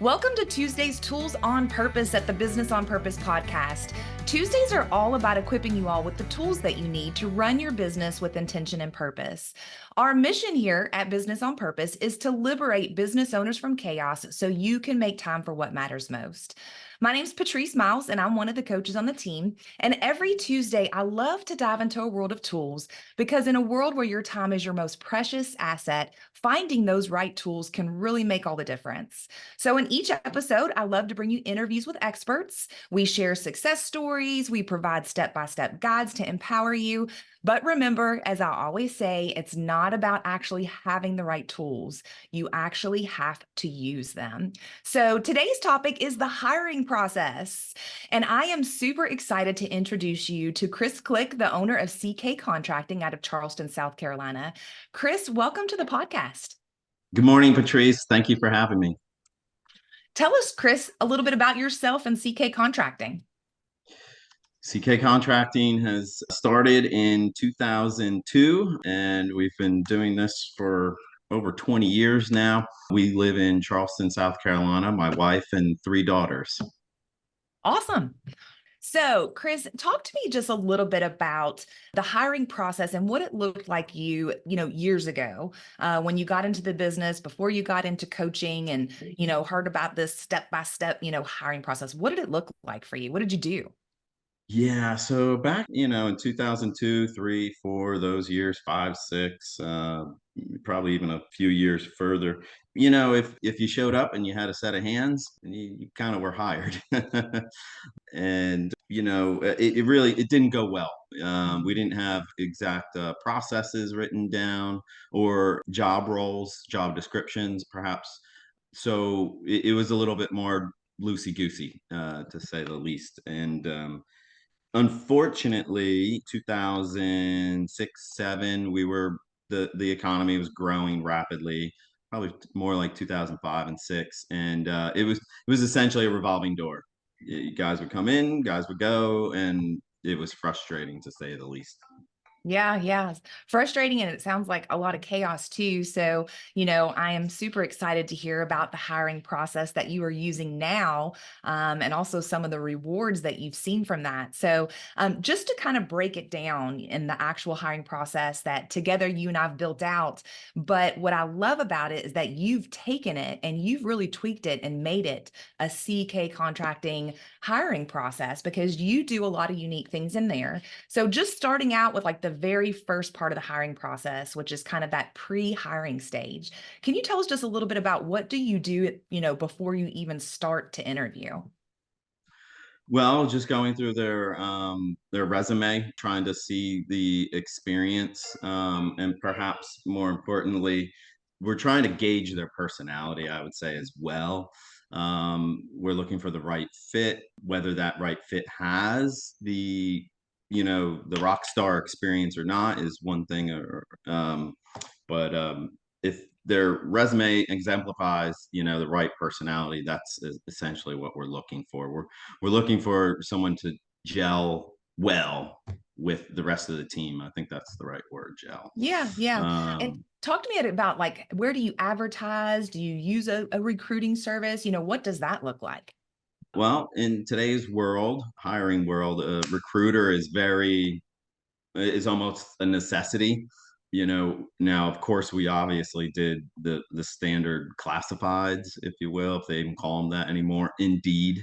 Welcome to Tuesday's Tools on Purpose at the Business on Purpose podcast. Tuesdays are all about equipping you all with the tools that you need to run your business with intention and purpose. Our mission here at Business on Purpose is to liberate business owners from chaos so you can make time for what matters most. My name is Patrice Miles, and I'm one of the coaches on the team. And every Tuesday, I love to dive into a world of tools because in a world where your time is your most precious asset, finding those right tools can really make all the difference. So, in each episode, I love to bring you interviews with experts. We share success stories, we provide step by step guides to empower you. But remember, as I always say, it's not about actually having the right tools. You actually have to use them. So, today's topic is the hiring process. And I am super excited to introduce you to Chris Klick, the owner of CK Contracting out of Charleston, South Carolina. Chris, welcome to the podcast. Good morning, Patrice. Thank you for having me. Tell us, Chris, a little bit about yourself and CK Contracting. CK Contracting has started in 2002, and we've been doing this for over 20 years now. We live in Charleston, South Carolina, my wife and three daughters. Awesome. So, Chris, talk to me just a little bit about the hiring process and what it looked like years ago when you got into the business, before you got into coaching and, heard about this step-by-step, hiring process. What did it look like for you? What did you do? Yeah, so back, in 2002, three, four, those years, five, six, probably even a few years further, if you showed up and you had a set of hands, you kind of were hired. And it didn't go well. We didn't have exact processes written down or job roles, job descriptions, perhaps. So it was a little bit more loosey goosey, to say the least. And unfortunately, 2006, seven, the economy was growing rapidly. Probably more like 2005 and six, and it was essentially a revolving door. Guys would come in, guys would go, and it was frustrating to say the least. Yeah. It's frustrating. And it sounds like a lot of chaos too. So, I am super excited to hear about the hiring process that you are using now, and also some of the rewards that you've seen from that. So, just to kind of break it down in the actual hiring process that together you and I've built out. But what I love about it is that you've taken it and you've really tweaked it and made it a CK contracting hiring process because you do a lot of unique things in there. So just starting out with like the very first part of the hiring process, which is kind of that pre-hiring stage. Can you tell us just a little bit about what do you do, before you even start to interview? Well, just going through their resume, trying to see the experience, and perhaps more importantly, we're trying to gauge their personality, I would say, as well. We're looking for the right fit. Whether that right fit has the rock star experience or not is one thing, but if their resume exemplifies, the right personality, that's essentially what we're looking for. We're looking for someone to gel well with the rest of the team. I think that's the right word, gel. Yeah. And Um, talk to me about like, where do you advertise? Do you use a recruiting service? What does that look like? well, in today's world, hiring world, a recruiter is almost a necessity. Now of course we obviously did the standard classifieds, if you will, if they even call them that anymore, Indeed,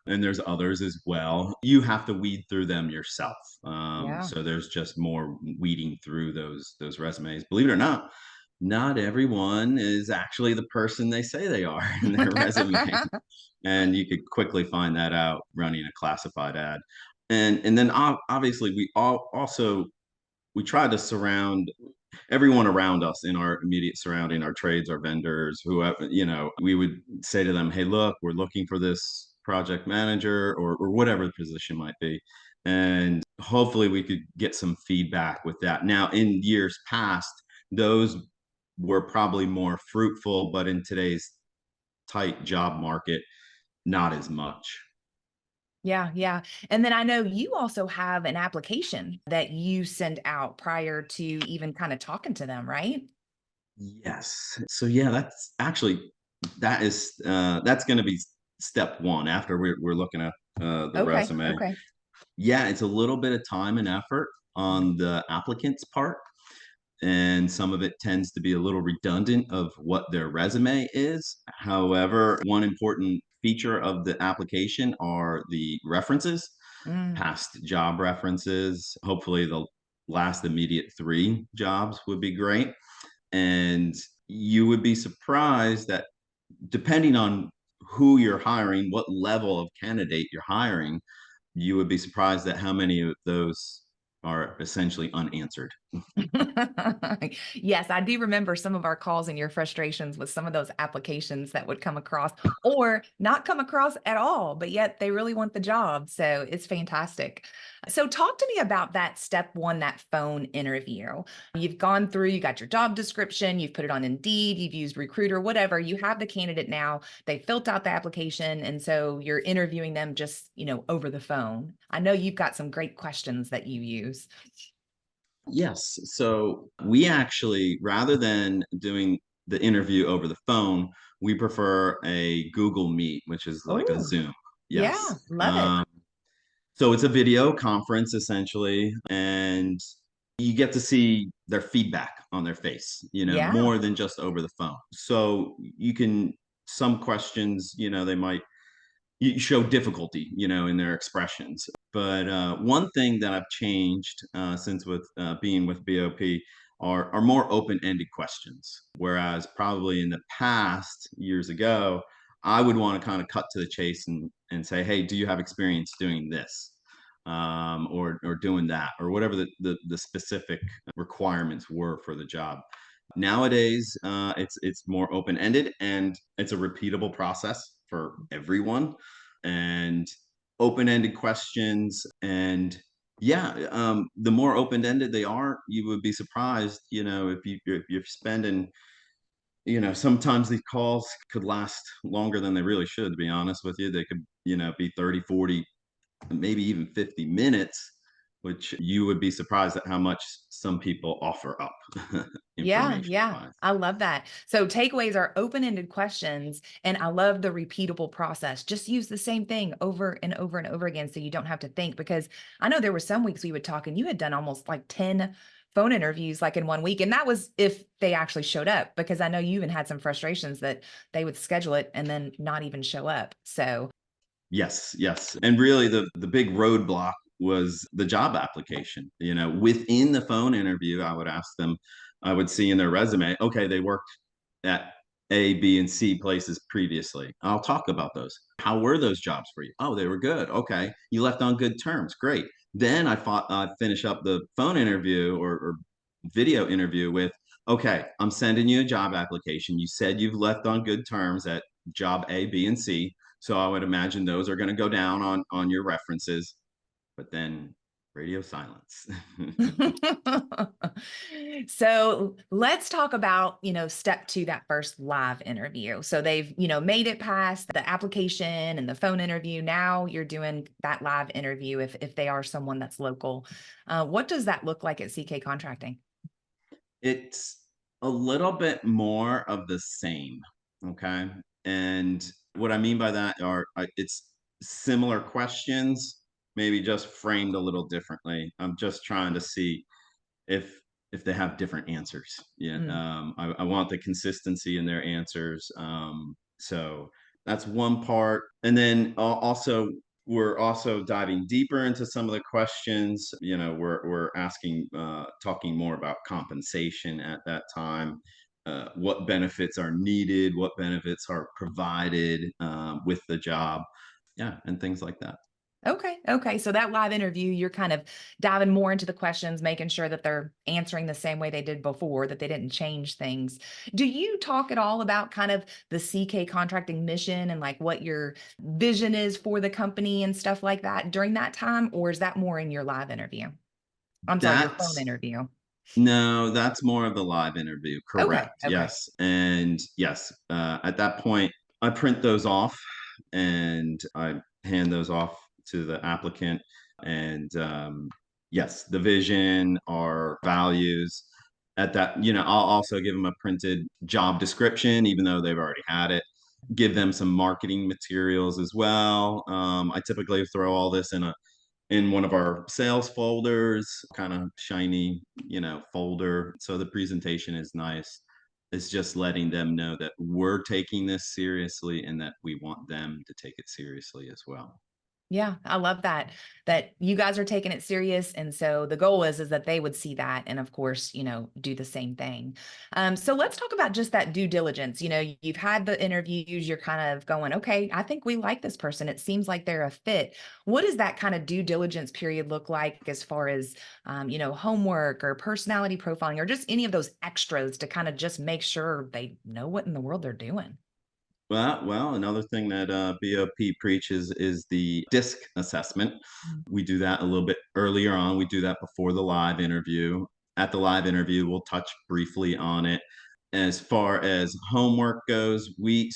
and there's others as well. You have to weed through them yourself. Yeah. So there's just more weeding through those resumes. Believe it or not everyone is actually the person they say they are in their resume, and you could quickly find that out running a classified ad. And then obviously we try to surround everyone around us in our immediate surrounding, our trades, our vendors, whoever, we would say to them, hey, look, we're looking for this project manager or whatever the position might be. And hopefully we could get some feedback with that. Now, in years past, those were probably more fruitful, but in today's tight job market, not as much. Yeah. And then I know you also have an application that you send out prior to even kind of talking to them, right? Yes. So yeah, that's actually That's going to be step one after we're looking at the Okay. resume. Okay. Yeah, it's a little bit of time and effort on the applicant's part, and some of it tends to be a little redundant of what their resume is. However, one important feature of the application are the references, Mm. past job references. Hopefully, the last immediate 3 jobs would be great. And you would be surprised that depending on who you're hiring, what level of candidate you're hiring, you would be surprised at how many of those are essentially unanswered. Yes, I do remember some of our calls and your frustrations with some of those applications that would come across or not come across at all, but yet they really want the job. So it's fantastic. So, talk to me about that step one, that phone interview. You've gone through, you got your job description, you've put it on Indeed, you've used Recruiter, whatever. You have the candidate now, they filled out the application. And so you're interviewing them just, over the phone. I know you've got some great questions that you use. Yes. So we actually, rather than doing the interview over the phone, we prefer a Google Meet, which is like a Oh, Zoom. Yes. yeah, love it. So it's a video conference essentially, and you get to see their feedback on their face, Yeah. more than just over the phone. So you can, some questions, they might you show difficulty, in their expressions. But one thing that I've changed since with being with BOP are more open-ended questions. Whereas probably in the past, years ago, I would want to kind of cut to the chase and say, "Hey, do you have experience doing this?" or doing that, or whatever the specific requirements were for the job. Nowadays, it's more open ended and it's a repeatable process for everyone, and open ended questions. And yeah, the more open ended they are, you would be surprised. If you're spending, sometimes these calls could last longer than they really should. To be honest with you, they could be 30, 40, maybe even 50 minutes, which you would be surprised at how much some people offer up Yeah, information yeah. wise. I love that. So takeaways are open-ended questions, and I love the repeatable process. Just use the same thing over and over and over again so you don't have to think, because I know there were some weeks we would talk and you had done almost like 10 phone interviews like in one week, and that was if they actually showed up, because I know you even had some frustrations that they would schedule it and then not even show up. So, Yes, yes. And really the big roadblock was the job application. Within the phone interview, I would see in their resume, okay, they worked at A, B, and C places previously. I'll talk about those. How were those jobs for you? Oh, they were good. Okay. You left on good terms. Great. Then I finish up the phone interview or video interview with, okay, I'm sending you a job application. You said you've left on good terms at job A, B, and C. So I would imagine those are going to go down on your references, but then radio silence. so let's talk about, step two, that first live interview. So they've, made it past the application and the phone interview. Now you're doing that live interview if they are someone that's local. What does that look like at CK Contracting? It's a little bit more of the same, okay? And what I mean by that are it's similar questions, maybe just framed a little differently. I'm just trying to see if they have different answers. Yeah, Mm. I want the consistency in their answers. So that's one part, and then also we're also diving deeper into some of the questions. We're asking, talking more about compensation at that time. What benefits are needed? What benefits are provided with the job? Yeah, and things like that. Okay. Okay. So that live interview, you're kind of diving more into the questions, making sure that they're answering the same way they did before, that they didn't change things. Do you talk at all about kind of the CK contracting mission and like what your vision is for the company and stuff like that during that time? Or is that more in your live interview? I'm sorry, your phone That's interview. No, that's more of the live interview, Okay. correct, Okay. yes, and yes, at that point, I print those off, and I hand those off to the applicant, and, yes, the vision, our values. At that, I'll also give them a printed job description, even though they've already had it, give them some marketing materials as well. I typically throw all this in one of our sales folders, kind of shiny, folder. So the presentation is nice. It's just letting them know that we're taking this seriously and that we want them to take it seriously as well. Yeah, I love that, that you guys are taking it serious. And so the goal is that they would see that and of course, do the same thing. So let's talk about just that due diligence. You've had the interviews, you're kind of going, okay, I think we like this person. It seems like they're a fit. What does that kind of due diligence period look like as far as, homework or personality profiling or just any of those extras to kind of just make sure they know what in the world they're doing? Well, another thing that BOP preaches is the DISC assessment. We do that a little bit earlier on. We do that before the live interview. At the live interview, we'll touch briefly on it. As far as homework goes,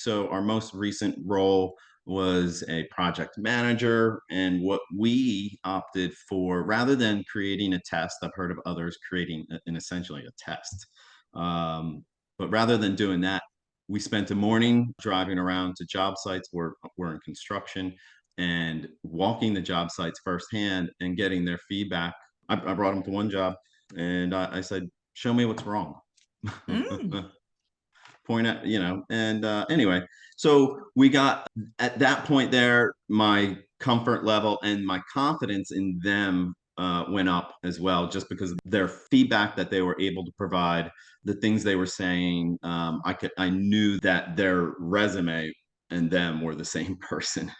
our most recent role was a project manager, and what we opted for, rather than creating a test, I've heard of others creating an essentially a test. But rather than doing that, we spent a morning driving around to job sites. We're in construction, and walking the job sites firsthand and getting their feedback. I brought them to one job, and I said, "Show me what's wrong." Mm. Point out, and anyway, so we got at that point there, my comfort level and my confidence in them went up as well, just because of their feedback that they were able to provide, the things they were saying. I knew that their resume and them were the same person.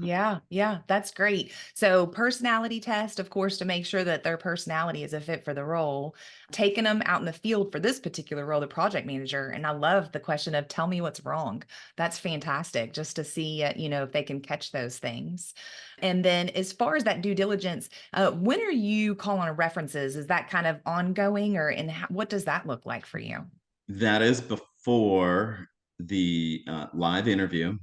Yeah, yeah, that's great. So, personality test, of course, to make sure that their personality is a fit for the role. Taking them out in the field for this particular role, the project manager. And I love the question of tell me what's wrong. That's fantastic just to see, if they can catch those things. And then, as far as that due diligence, when are you calling references? Is that kind of ongoing or what does that look like for you? That is before the live interview.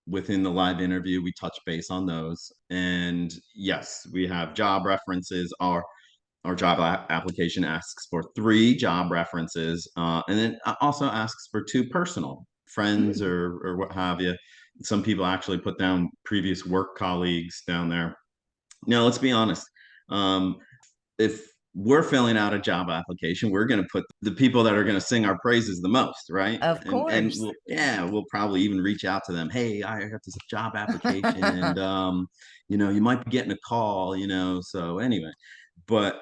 Within the live interview, we touch base on those. And yes, we have job references. Our job application asks for 3 job references, and then also asks for 2 personal friends Mm, or what have you. Some people actually put down previous work colleagues down there. Now, let's be honest. Um, if we're filling out a job application, we're going to put the people that are going to sing our praises the most, right? of And course. we'll probably even reach out to them. Hey, I got this job application, and you might be getting a call. So anyway, but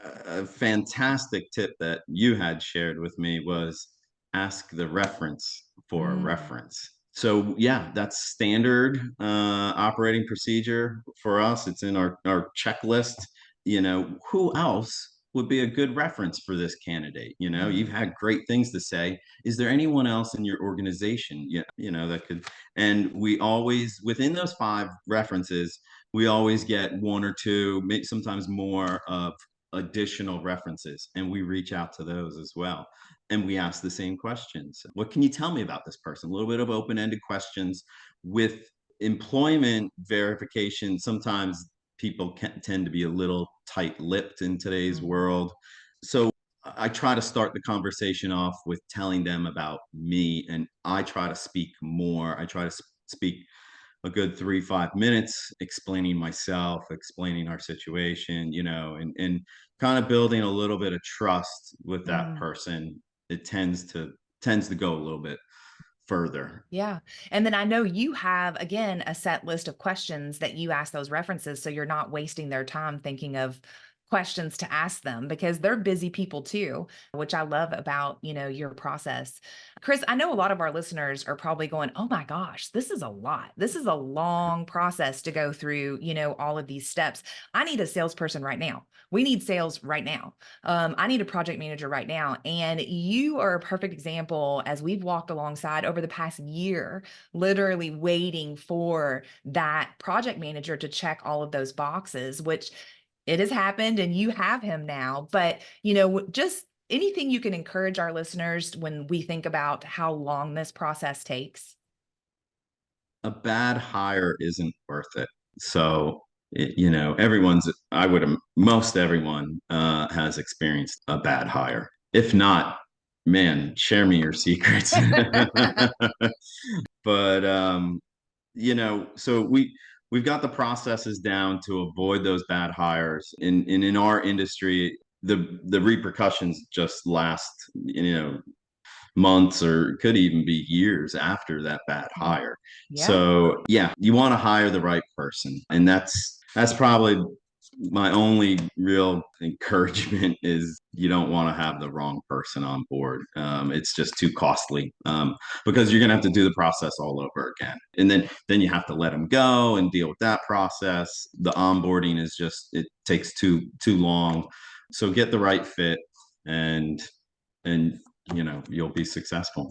a fantastic tip that you had shared with me was ask the reference for a Mm, reference. So yeah, that's standard operating procedure for us. It's in our checklist. Who else would be a good reference for this candidate? You've mm, had great things to say. Is there anyone else in your organization, that could? And we always, within those 5 references, we always get 1 or 2, sometimes more of additional references, and we reach out to those as well. And we ask the same questions. What can you tell me about this person? A little bit of open-ended questions. With employment verification, sometimes people can tend to be a little tight-lipped in today's mm, world. So I try to start the conversation off with telling them about me, and I try to speak more. I try to speak a good 3 5 minutes explaining myself, explaining our situation, and kind of building a little bit of trust with that mm. person. It tends to go a little bit further. Yeah. And then I know you have, again, a set list of questions that you ask those references. So you're not wasting their time thinking of questions to ask them because they're busy people too, which I love about, your process. Chris, I know a lot of our listeners are probably going, oh my gosh, this is a lot. This is a long process to go through, all of these steps. I need a salesperson right now. We need sales right now. I need a project manager right now. And you are a perfect example as we've walked alongside over the past year, literally waiting for that project manager to check all of those boxes, which it has happened and you have him now. But, just anything you can encourage our listeners when we think about how long this process takes. A bad hire isn't worth it. So, most everyone has experienced a bad hire. If not, man, share me your secrets. But so we've got the processes down to avoid those bad hires. In our industry, the repercussions just last, months or could even be years after that bad Mm. hire. Yeah. So yeah, you want to hire the right person. And that's probably my only real encouragement is you don't want to have the wrong person on board. It's just too costly because you're going to have to do the process all over again, and then you have to let them go and deal with that process. The onboarding is just it takes too long. So get the right fit, and and you'll be successful.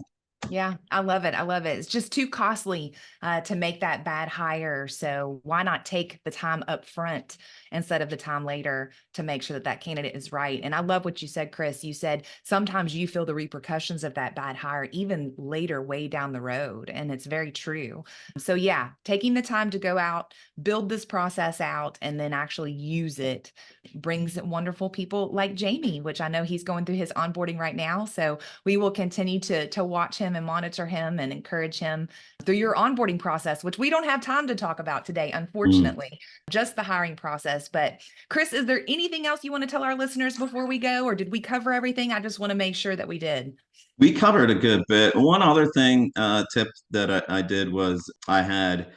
Yeah, I love it. I love it. It's just too costly to make that bad hire. So why not take the time up front instead of the time later to make sure that that candidate is right? And I love what you said, Chris. You said sometimes you feel the repercussions of that bad hire even later, way down the road. And it's very true. So yeah, taking the time to go out, build this process out, and then actually use it brings wonderful people like Jamie, which I know he's going through his onboarding right now. So we will continue to watch him and monitor him and encourage him through your onboarding process, which we don't have time to talk about today, Mm. unfortunately, just the hiring process. But Chris, is there anything else you want to tell our listeners before we go, or did we cover everything? I just want to make sure that we did. We covered a good bit. One other thing, tip that I did was I had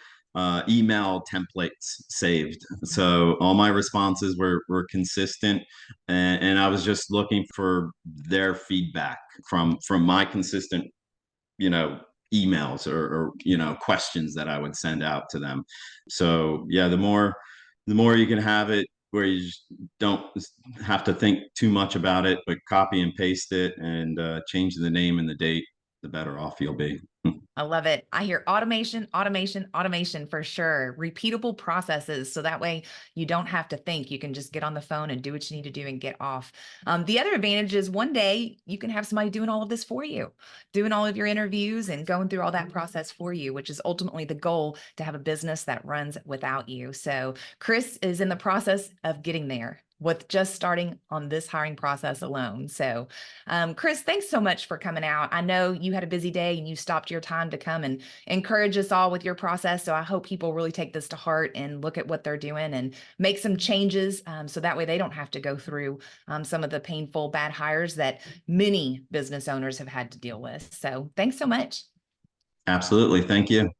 email templates saved. So all my responses were consistent, and I was just looking for their feedback from my consistent, you know, emails or questions that I would send out to them. So yeah, the more you can have it where you just don't have to think too much about it, but copy and paste it and change the name and the date, the better off you'll be. I love it. I hear automation, automation, automation for sure. Repeatable processes. So that way you don't have to think. You can just get on the phone and do what you need to do and get off. The other advantage is one day you can have somebody doing all of this for you, doing all of your interviews and going through all that process for you, which is ultimately the goal to have a business that runs without you. So Chris is in the process of getting there with just starting on this hiring process alone. So Chris, thanks so much for coming out. I know you had a busy day and you stopped your time to come and encourage us all with your process. So I hope people really take this to heart and look at what they're doing and make some changes so that way they don't have to go through some of the painful bad hires that many business owners have had to deal with. So thanks so much. Absolutely. Thank you.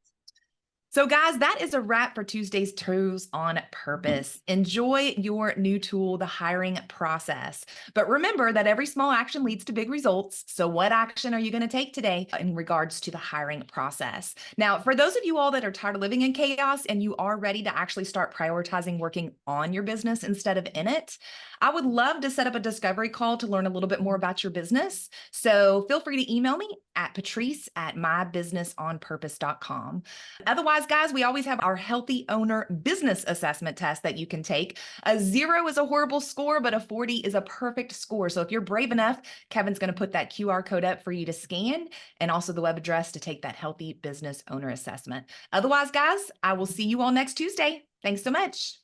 So, guys, that is a wrap for Tuesday's Tools on Purpose. Enjoy your new tool, the hiring process. But remember that every small action leads to big results. So, what action are you going to take today in regards to the hiring process? Now, for those of you all that are tired of living in chaos and you are ready to actually start prioritizing working on your business instead of in it, I would love to set up a discovery call to learn a little bit more about your business. So, feel free to email me at patrice@mybusinessonpurpose.com. Otherwise, guys, we always have our Healthy Owner Business Assessment test that you can take. A 0 is a horrible score, but a 40 is a perfect score. So if you're brave enough, Kevin's going to put that QR code up for you to scan and also the web address to take that Healthy Business Owner Assessment. Otherwise, guys, I will see you all next Tuesday. Thanks so much.